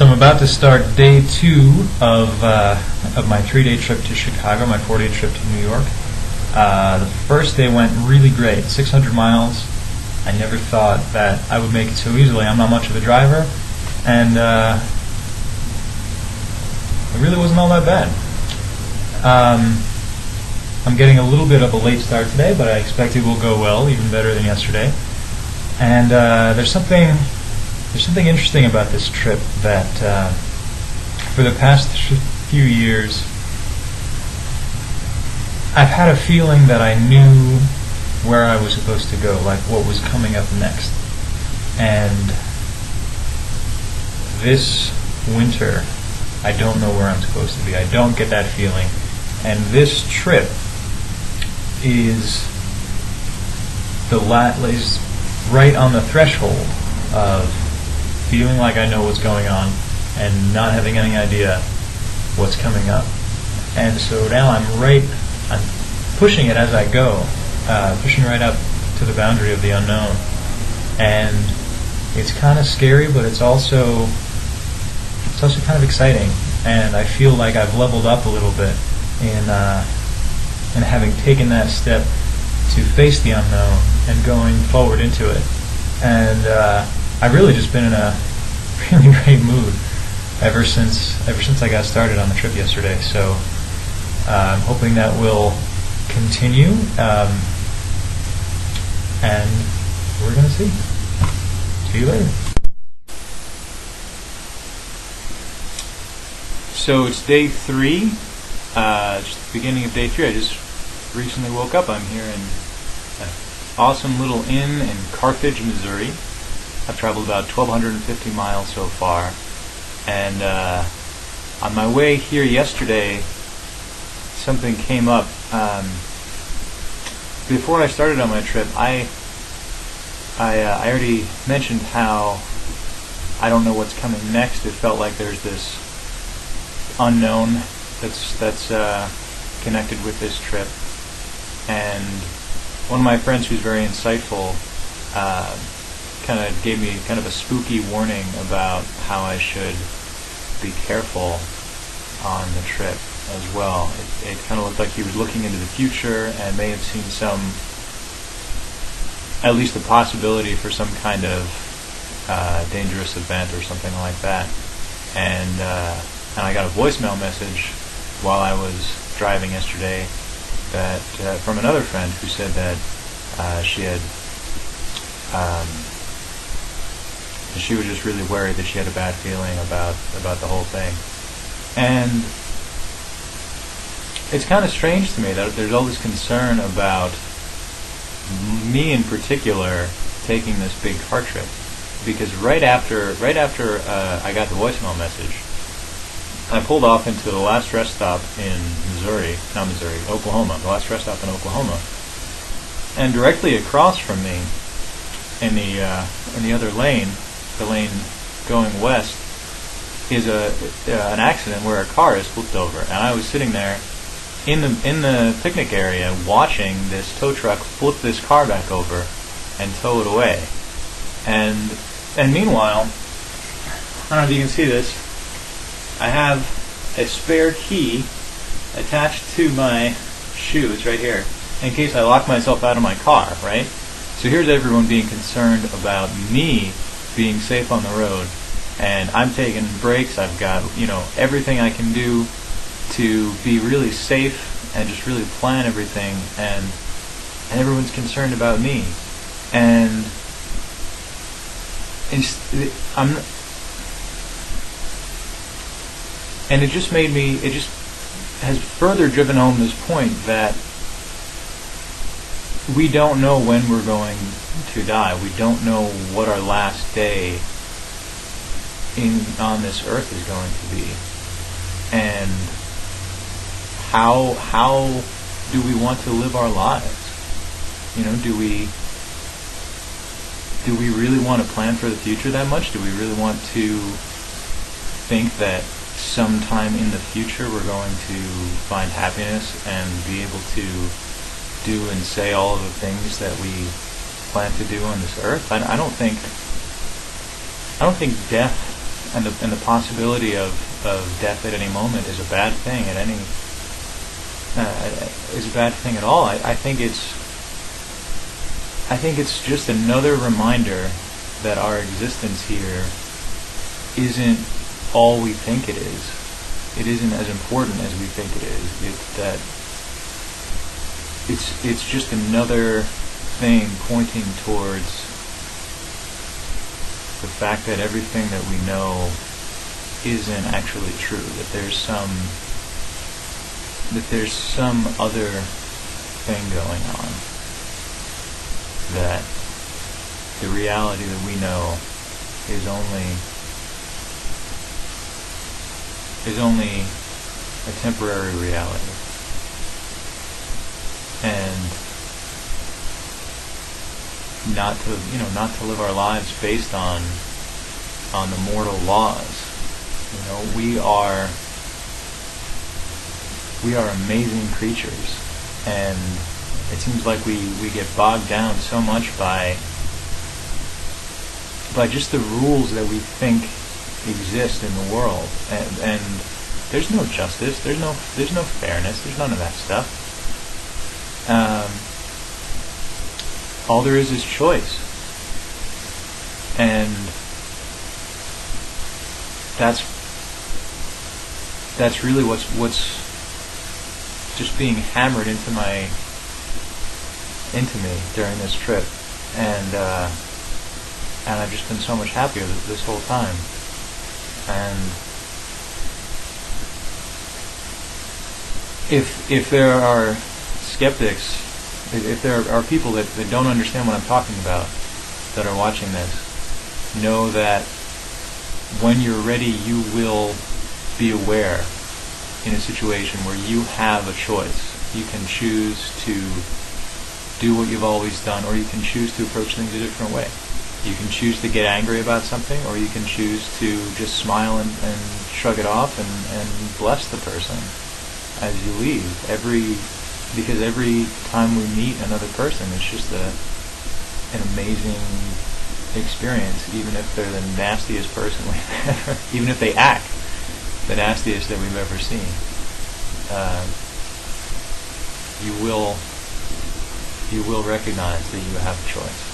I'm about to start day 2 of my 3-day trip to Chicago, my 4-day trip to New York. The first day went really great, 600 miles. I never thought that I would make it so easily. I'm not much of a driver, and it really wasn't all that bad. I'm getting a little bit of a late start today, but I expect it will go well, even better than yesterday. And there's something interesting about this trip that for the past few years I've had a feeling that I knew where I was supposed to go, like what was coming up next. And this winter I don't know where I'm supposed to be. I don't get that feeling. And this trip is right on the threshold of feeling like I know what's going on and not having any idea what's coming up. And so now I'm pushing it as I go, pushing right up to the boundary of the unknown. And it's kind of scary, but it's also kind of exciting. And I feel like I've leveled up a little bit in having taken that step to face the unknown and going forward into it. And I've really just been in a really great mood ever since I got started on the trip yesterday. So I'm hoping that will continue, and we're going to see. See you later. So it's day 3, just the beginning of day 3. I just recently woke up. I'm here in an awesome little inn in Carthage, Missouri. I've traveled about 1,250 miles so far, and on my way here yesterday, something came up. Before I started on my trip, I already mentioned how I don't know what's coming next. It felt like there's this unknown that's connected with this trip, and one of my friends who's very insightful kind of gave me kind of a spooky warning about how I should be careful on the trip as well. It kind of looked like he was looking into the future and may have seen at least the possibility for some kind of dangerous event or something like that. And I got a voicemail message while I was driving yesterday that from another friend who said that she was just really worried, that she had a bad feeling about the whole thing. And it's kind of strange to me that there's all this concern about me in particular taking this big car trip, because right after I got the voicemail message, I pulled off into the last rest stop in Oklahoma. The last rest stop in Oklahoma, and directly across from me, in the other lane, the lane going west, is an accident where a car is flipped over, and I was sitting there in the picnic area watching this tow truck flip this car back over and tow it away. And meanwhile, I don't know if you can see this, I have a spare key attached to my shoe. It's right here, in case I lock myself out of my car, right? So here's everyone being concerned about me being safe on the road, and I'm taking breaks. I've got, everything I can do to be really safe and just really plan everything, and everyone's concerned about me. And it just has further driven home this point that we don't know when we're going to die. We don't know what our last day on this earth is going to be. And how do we want to live our lives? Do we really want to plan for the future that much? Do we really want to think that sometime in the future we're going to find happiness and be able to do and say all of the things that we plan to do on this earth? I don't think death and the possibility of death at any moment is a bad thing at any is a bad thing at all. I think it's just another reminder that our existence here isn't all we think it is. It isn't as important as we think it is. It's just another thing pointing towards the fact that everything that we know isn't actually true. That there's some other thing going on. That the reality that we know is only a temporary reality. And not to live our lives based on the mortal laws. We are amazing creatures, and it seems like we get bogged down so much by just the rules that we think exist in the world, and there's no justice, there's no fairness, there's none of that stuff. All there is choice, and that's really what's just being hammered into me during this trip, and I've just been so much happier this whole time. And if there are skeptics, if there are people that don't understand what I'm talking about, that are watching this, know that when you're ready, you will be aware in a situation where you have a choice. You can choose to do what you've always done, or you can choose to approach things a different way. You can choose to get angry about something, or you can choose to just smile and shrug it off and bless the person as you leave. Because every time we meet another person, it's just an amazing experience, even if they're the nastiest person we've ever, even if they act the nastiest that we've ever seen. You will recognize that you have a choice.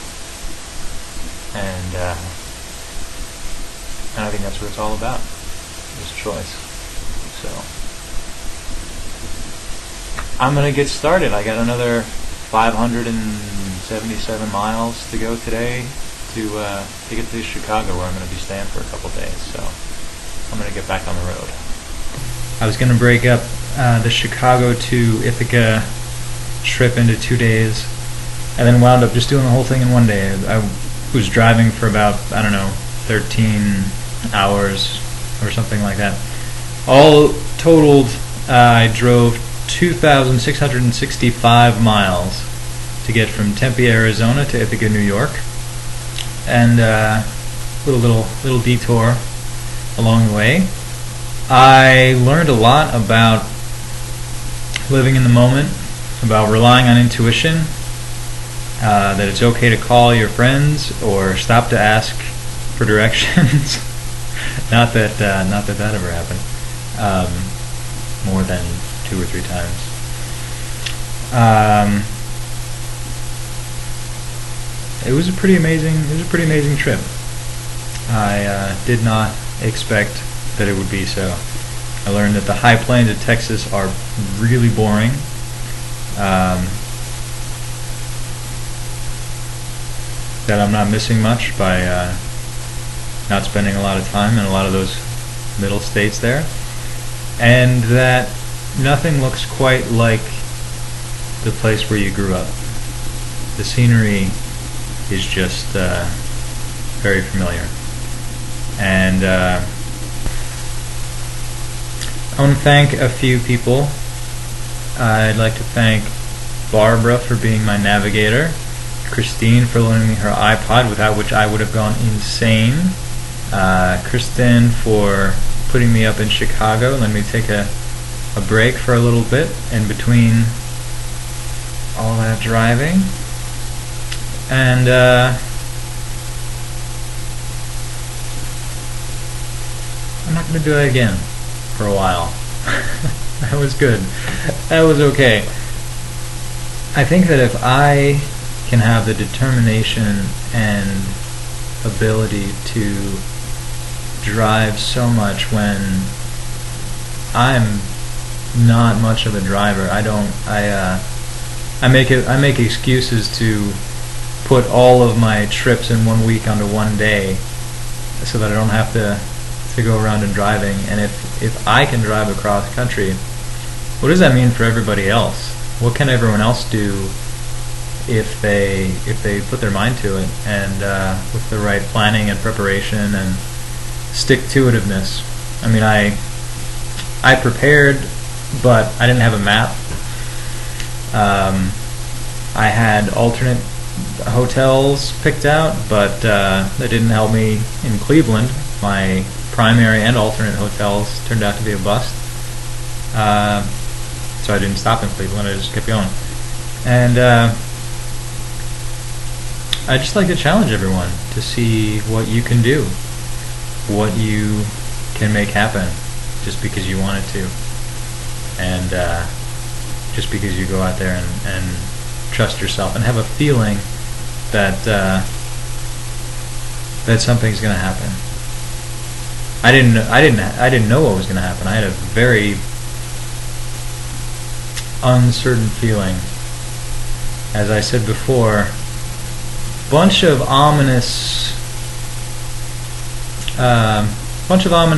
And I think that's what it's all about, is choice. So I'm going to get started. I got another 577 miles to go today to get to Chicago, where I'm going to be staying for a couple days. So I'm going to get back on the road. I was going to break up the Chicago to Ithaca trip into 2 days, and then wound up just doing the whole thing in one day. I was driving for about, 13 hours or something like that. All totaled, I drove 2,665 miles to get from Tempe, Arizona to Ithaca, New York, and little detour along the way. I learned a lot about living in the moment, about relying on intuition, that it's okay to call your friends or stop to ask for directions. not that ever happened, more than 2 or 3 times. It was a pretty amazing trip. I did not expect that it would be so. I learned that the high plains of Texas are really boring. That I'm not missing much by not spending a lot of time in a lot of those middle states there, and that nothing looks quite like the place where you grew up. The scenery is just very familiar, and I want to thank a few people. I'd like to thank Barbara for being my navigator, Christine for loaning me her iPod, without which I would have gone insane, Kristen for putting me up in Chicago, letting me take a break for a little bit in between all that driving, and I'm not going to do that again for a while. That was good. That was okay. I think that if I can have the determination and ability to drive so much when I'm not much of a driver, I make excuses to put all of my trips in 1 week onto one day so that I don't have to go around and driving. And if I can drive across country, what does that mean for everybody else? What can everyone else do if they put their mind to it and with the right planning and preparation and stick-to-itiveness? I mean, I prepared, but I didn't have a map. I had alternate hotels picked out, but that didn't help me in Cleveland. My primary and alternate hotels turned out to be a bust. So I didn't stop in Cleveland, I just kept going. And I just like to challenge everyone to see what you can do, what you can make happen just because you want it to, and just because you go out there and trust yourself and have a feeling that that something's going to happen. I didn't know what was going to happen. I had a very uncertain feeling. As I said before, bunch of ominous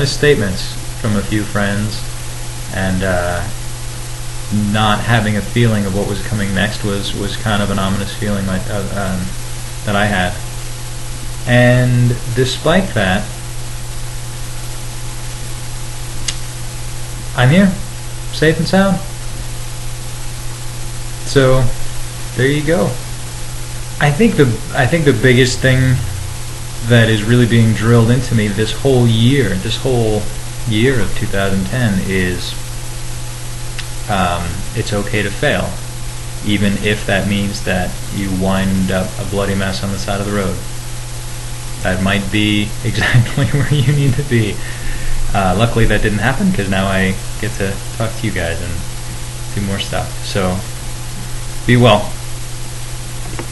statements from a few friends, and not having a feeling of what was coming next was kind of an ominous feeling that I had. And despite that, I'm here, safe and sound. So there you go. I think the biggest thing that is really being drilled into me this whole year of 2010 is it's okay to fail, even if that means that you wind up a bloody mess on the side of the road. That might be exactly where you need to be. Luckily that didn't happen, because now I get to talk to you guys and do more stuff. So be well.